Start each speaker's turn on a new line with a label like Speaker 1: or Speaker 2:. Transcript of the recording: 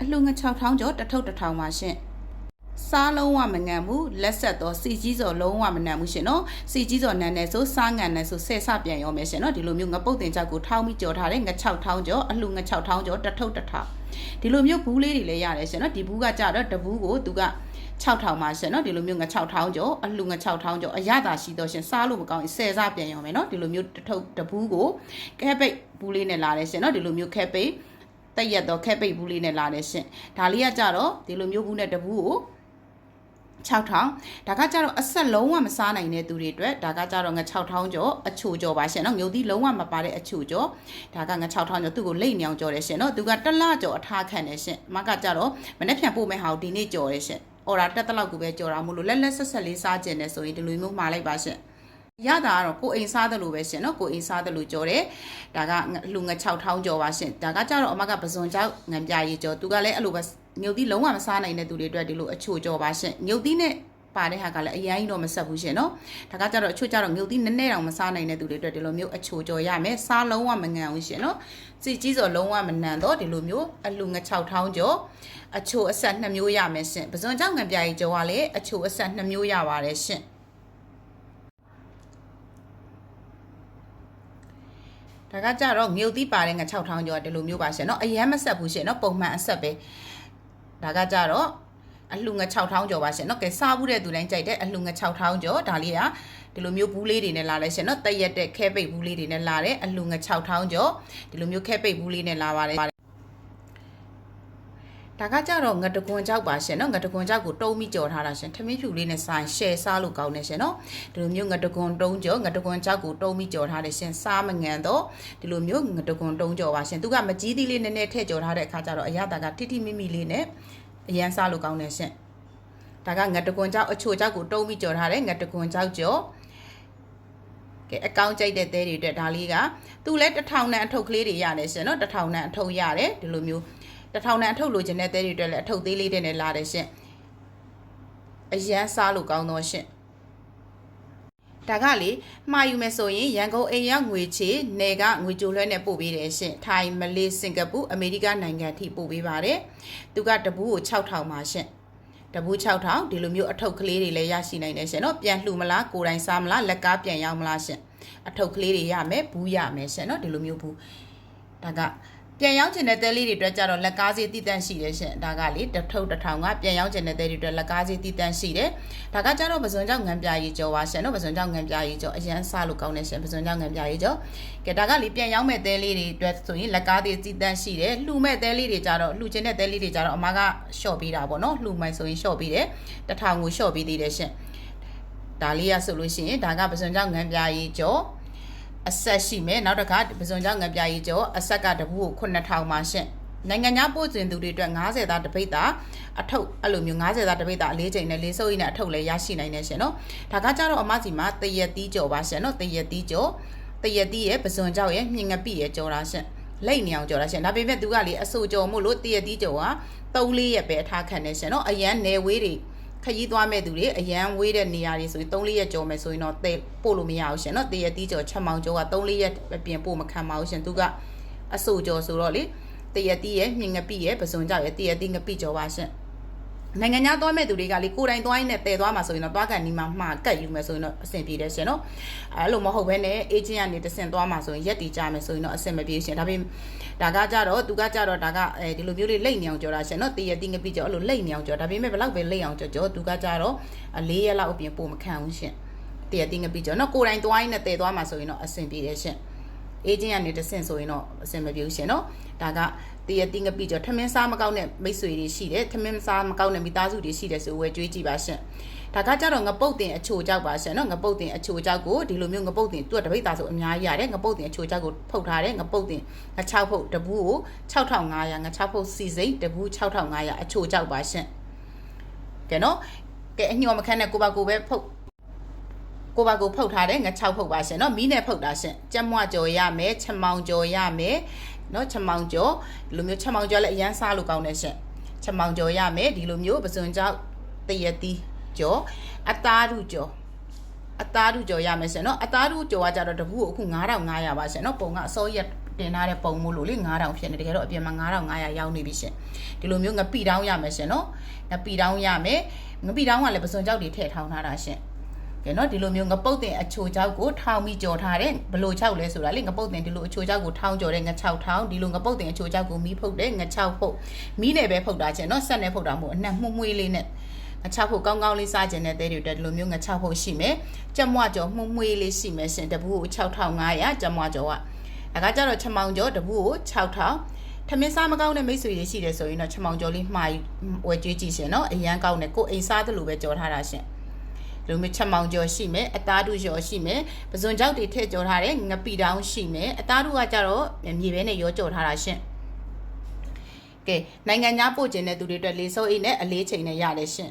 Speaker 1: အလှငါ6000ကျော်တထုပ်1000ပါရှင်စားလုံးဝမငံဘူးလက်ဆက်တော့စီကြီးစော်လုံးဝမနံဘူးရှင်နော်စီကြီးစော်နန်းနေဆိုစားငံနေဆိုဆဲဆပြန်ရောမယ်ရှင်နော်ဒီလိုမျိုးငပုတ်တင်ကြောက်ကိုထောင်းပြီးကြော်ထားတဲ့င6000ကျော်အလှင6000ကျော်တထုပ်1000ဒီလိုမျိုးဘူးလေးတွေလည်းရတယ်ရှင်နော်ဒီဘူးကကြတော့တဘူးကိုသူက6000ပါရှင်နော်ဒီလိုမျိုးင6000ကျော်အလှင6000ကျော်အရသာရှိတော့ရှင်စားလို့မကောင်းရင်ဆဲစားပြန်ရောမယ်နော်ဒီလိုမျိုးတထုပ်တဘူးကိုကဲပိတ်ဘူးလေးနဲ့လာတယ်ရှင်နော်ဒီလိုမျိုးခဲပိတ်တက်ရက်တော့ခဲပိတ်ဘူးလေးနဲ့လာတယ်ရှင်ဒါလေးကကြတော့ဒီလိုမျိုးဘူးနဲ့တဘူးကို6000ဒါကကြတော့အဆက်လုံးဝမစားနိုင်တဲ့သူတွေအတွက်ဒါကကြတော့ငါ6000ကျော်အချိုကျော်ပါရှင်နော်ငုတ်သီးလုံးဝမပါတဲ့အချိုကျော်ဒါကငါ6000ကျော်သူ့ကိုလိတ်ညောင်ကျော်တယ်ရှင်နော်သူကတစ်လကျော်အထားခံတယ်ရှင်မကကြတော့မနေ့ပြန်ပို့မဲ့ဟာကိုဒီနေ့ကျော်တယ်ရှင်အော်ဒါတက်တလောက်ကိုပဲကျော်တာမို့လို့လက်လက်ဆက်ဆက်လေးစားကျင်တယ်ဆိုရင်ဒီလိုမျိုးမှားလိုက်ပါရှင်ရတာကတော့ကိုအိမ်စားတယ်လို့ပဲရှင်နော်ကိုအိမ်စားတယ်လို့ကြော်တယ်ဒါကလူင6000ကျော်ပါရှင်ဒါကကြတော့အမကပစွန်ကြောက်ငံပြရေးကျော်သူကလည်းအဲ့လိုပဲညုတ်သီးလုံးဝမစားနိုင်တဲ့သူတွေအတွက်ဒီလိုအချိုကျော်ပါရှင်ညုတ်သီးနဲ့ပါတဲ့ဟာကလည်းအရင်တော့မဆက်ဘူးရှင်နော်ဒါကကြတော့အချိုကြတော့ညုတ်သီးနည်းနည်းတောင်မစားနိုင်တဲ့သူတွေအတွက်ဒီလိုမျိုးအချိုကျော်ရမယ်စားလုံးဝမငံဘူးရှင်နော်စီကြီးစော်လုံးဝမနံတော့ဒီလိုမျိုးအလူင6000ကျော်အချိုအဆက်2မျိုးရမယ်ရှင်ပစွန်ကြောက်ငံပြရေးကျော်ကလည်းအချိုအဆက်2မျိုးရပါတယ်ရှင်ဒါကကြတော့ငုတ်သီးပါတဲ့ငါ6000ကျော်ဒီလိုမျိုးပါရှင်เนาะအရန်မဆက်ဘူးရှင်เนาะပုံမှန်အဆက်ပဲဒါကကြတော့အလှငါ6000ကျော်ပါရှင်เนาะကဲစားဘူးတဲ့သူတိုင်းကြိုက်တဲ့အလှငါ6000ကျော်ဒါလေးကဒီလိုမျိုးဘူးလေးတွေနဲ့လာလဲရှင်เนาะတက်ရက်တဲ့ခဲပိတ်ဘူးလေးတွေနဲ့လာတဲ့အလှငါ6000ကျော်ဒီလိုမျိုးခဲပိတ်ဘူးလေးနဲ့လာပါတယ်ဒါကကြတော့ငတကွန်ကြောက်ပါရှင်เนาะငတကွန်ကြောက်ကိုတုံးပြီးကြော်ထားတာရှင်ထမင်းဖြူလေးနဲ့ဆိုင်ရှယ်စားလို့ကောင်းနေရှင်เนาะဒီလိုမျိုးငတကွန်တုံးကြော်ငတကွန်ကြောက်ကိုတုံးပြီးကြော်ထားတယ်ရှင်စားမငံတော့ဒီလိုမျိုးငတကွန်တုံးကြော်ပါရှင်သူကမကြီးသီးလေးနည်းနည်းထည့်ကြော်ထားတဲ့အခါကျတော့အရသာကတိတိမိမိလေးနဲ့အရန်စားလို့ကောင်းနေရှင်ဒါကငတကွန်ကြောက်အချိုကြောက်ကိုတုံးပြီးကြော်ထားတဲ့ငတကွန်ကြောက်ကြော်ကဲအကောင့်ကြိုက်တဲ့သဲတွေအတွက်ဒါလေးကသူလဲ1000နန်းအထုပ်ကလေးတွေရတယ်ရှင်เนาะ1000နန်းအထုပ်ရတယ်ဒီလိုမျိုး1000နန်းအထုပ်လိုချင်တဲ့သဲတွေအတွက်လည်းအထုပ်သေးလေးတွေနဲ့လာတယ်ရှင်အရန်စားလို့ကောင်းတော့ရှင်ဒါကလေမှာယူမယ်ဆိုရင်ရန်ကုန်အိမ်ရောက်ငွေချေနယ်ကငွေကြိုလွှဲနဲ့ပို့ပေးတယ်ရှင်ထိုင်းမလေးစင်ကာပူအမေရိကနိုင်ငံထိပို့ပေးပါတယ်သူကတပူးကို6000ပါရှင်တပူး6000ဒီလိုမျိုးအထုပ်ကလေးတွေလည်းရရှိနိုင်တယ်ရှင်เนาะပြန်လှူမလားကိုယ်တိုင်စားမလားလက်ကားပြန်ရောက်မလားရှင်အထုပ်ကလေးတွေရမယ်ဘူးရမယ်ရှင်เนาะဒီလိုမျိုးဘူးဒါကပြန်ရောက်ကျင်တဲ့တဲလေးတွေအတွက်ကြတော့လက်ကားစီးတည်တန့်ရှိတယ်ရှင်ဒါကလေတထုပ်1000ကပြန်ရောက်ကျင်တဲ့တဲတွေအတွက်လက်ကားစီးတည်တန့်ရှိတယ်ဒါကကြတော့ပစွန်ကြောင့်ငံပြရေးကြောပါရှင်နော်ပစွန်ကြောင့်ငံပြရေးကြောအရန်စားလို့ကောင်းတယ်ရှင်ပစွန်ကြောင့်ငံပြရေးကြောကဲဒါကလေပြန်ရောက်မဲ့တဲလေးတွေအတွက်ဆိုရင်လက်ကားစီးတည်တန့်ရှိတယ်လှူမဲ့တဲလေးတွေကြတော့လှူကျင်တဲ့တဲလေးတွေကြတော့အမကရှော့ပေးတာပေါ့နော်လှူမယ်ဆိုရင်ရှော့ပေးတယ်1000ကိုရှော့ပေးသေးတယ်ရှင်ဒါလေးရဆိုလို့ရှိရင်ဒါကပစွန်ကြောင့်ငံပြရေးကြောအဆက်ရှိမယ်နောက်တစ်ခါပစွန်ကြောင့်ငံပြရေးကျော်အဆက်ကတပူးကို9000ပါရှင်နိုင်ငံခြားပို့စဉ်သူတွေအတွက်90သားတပိတ်သားအထုပ်အဲ့လိုမျိုး90သားတပိတ်သားအလေးချိန်နဲ့လေးစုပ်ရည်နဲ့အထုပ်လည်းရရှိနိုင်နေရှင်နော်ဒါကကြတော့အမစီမှာတရက်တီးကျော်ပါရှင်နော်တရက်တီးကျော်တရက်တီးရဲ့ပစွန်ကြောင့်ရဲ့မြင်ငပိရဲ့ကျော်တာရှင်လိတ်နေအောင်ကျော်တာရှင်ဒါပေမဲ့သူကလေအဆူကျော်မို့လို့တရက်တီးကျော်က3-4ရက်ပဲအထားခံနေရှင်နော်အရန်နယ်ဝေးတွေခရီးသွားမဲ့သူတွေအရန်ဝေးတဲ့နေရာတွေဆိုရင်3-4ရက်ကြော်မယ်ဆိုရင်တော့ပို့လို့မရဘူးရှင်เนาะတရက်တီးကြော်ချက်မောင်ကြော်က3-4ရက်ပြင်ပို့မခံပါဘူးရှင်သူကအဆူကြော်ဆိုတော့လေတရက်တီးရဲ့မြင်ငပိရဲ့ပစွန်ကြောက်ရဲ့တရက်တီးငပိကြော်ပါရှင်နိုင်ငံခြားသွားမဲ့သူတွေကလေကိုယ်တိုင်သွားရင်းနဲ့တည်သွားမှာဆိုရင်တော့သွားကန်ဒီမှာမှာကတ်ယူမယ်ဆိုရင်တော့အဆင်ပြေတယ်ရှင်เนาะအဲ့လိုမဟုတ်ဘဲနဲ့အေဂျင့်ကနေတဆင့်သွားမှာဆိုရင်ရက်တီကြမယ်ဆိုရင်တော့အဆင်မပြေရှင်ဒါပေမဲ့ဒါကကြတော့သူကကြတော့ဒါကဒီလိုမျိုးလေးလိတ်နေအောင်ကြော်တာရှင်เนาะတရက်တီးငပိကြော်အဲ့လိုလိတ်နေအောင်ကြော်ဒါပေမဲ့ဘလောက်ပဲလိတ်အောင်ကြော်သူကကြတော့4ရက်လောက်အပြင်ပို့မခံဘူးရှင်တရက်တီးငပိကြော်เนาะကိုယ်တိုင်သွားရင်းနဲ့တည်သွားမှာဆိုရင်တော့အဆင်ပြေတယ်ရှင်အေဂျင့်ကနေတဆင့်ဆိုရင်တော့အဆင်မပြေဘူးရှင်เนาะဒါကတရက်တီးငပိကြော်ထမင်းစားမကောက်တဲ့မိတ်ဆွေတွေရှိတယ်ထမင်းစားမကောက်တဲ့မိသားစုတွေရှိတယ်ဆိုဝယ်ကြွေးကြည့်ပါရှင်ဒါကကြတော့ငပုတ်တင်အချိုကြောက်ပါရှင်เนาะငပုတ်တင်အချိုကြောက်ကိုဒီလိုမျိုးငပုတ်တင်သူ့တပိတ်သားဆိုအများကြီးရတယ်ငပုတ်တင်အချိုကြောက်ကိုဖုတ်ထားတယ်ငပုတ်တင်င6ဖုတ်တပူးကို6500င6ဖုတ်စီစိတ်တပူး6500အချိုကြောက်ပါရှင်ကဲเนาะကဲအညော်မခန်းနဲ့ကိုပါကိုပဲဖုတ်ကိုပါကိုဖုတ်ထားတယ်င6ဖုတ်ပါရှင်เนาะမီးနဲ့ဖုတ်တာရှင်ကြက်မွကြော်ရမယ်ချက်မောင်ကြော်ရမယ်เนาะချက်မောင်ကြော်ဒီလိုမျိုးချက်မောင်ကြော်လည်းအရန်စားလို့ကောင်းတယ်ရှင်ချက်မောင်ကြော်ရမယ်ဒီလိုမျိုးပစွန်ကြောက်တရက်တီးကြော်အသားဓုကြော်ရမယ်ရှင်เนาะအသားဓုကြော်ကကြတော့တပူးကိုအခု9500ပါရှင်เนาะပုံကအစောရက်တ တင်ထားတဲ့ပုံမို့လို့လေ9000ဖြစ်နေတကယ်တော့အပြင်မှာ9500ရောက်နေပြီရှင်ဒီလိုမျိုးငပိတောင်းရမယ်ရှင်နော်ငပိတောင်းရမယ်ငပိတောင်းကလည်းပစွန်ကြောက်တွေထည့်ထောင်းထားတာရှင်ကဲနော်ဒီလိုမျိုးငပုတ်တင်အချိုကြောက်ကိုထောင်းပြီးကြော်ထားတဲ့ဘလို့6လဲဆိုတာလေငပုတ်တင်ဒီလိုအချိုကြောက်ကိုထောင်းကြော်တဲ့င6ထောင်းဒီလိုငပုတ်တင်အချိုကြောက်ကိုမီးဖုတ်တဲ့င6ဖုတ်မီးနဲ့ပဲဖုတ်တာရှင်နော်ဆက်နဲ့ဖုတ်တာမဟုတ်အနှံ့မှုမွှေးလေးနဲ့င6ဖုတ်ကောင်းကောင်းလေးစားခြင်းနဲ့တဲတွေတက်ဒီလိုမျိုးင6ဖုတ်ရှိမယ်ကြက်မွကြော်မှုမွှေးလေးရှိမယ်ရှင်တပူကို6500ကြက်မွကြော်ကအခါကျတော့ချမောင်ကြော်တပူကို6000ထမင်းစားမကောင်းတဲ့မိတ်ဆွေတွေရှိတယ်ဆိုရင်တော့ချမောင်ကြော်လေးမှားဝယ်ကြွေးကြည့်ရှင်နော်အရန်ကောင်းတယ်ကိုအိမ်စားသလိုပဲကြော်ထားတာရှင်လူမျိုးချက်မောင်ကျော်ရှိမယ်အသားတူကျော်ရှိမယ်ပစွန်ကြောက်တွေထည့်ကြော်ထားတဲ့ငပိတောင်းရှိမယ်အသားတူကကြတော့မြေပဲနဲ့ရောကြော်ထားတာရှင်ကဲနိုင်ငံသားပို့ခြင်းတဲ့သူတွေအတွက်လေးစိုးအိတ်နဲ့အလေးချိန်နဲ့ရတယ်ရှင်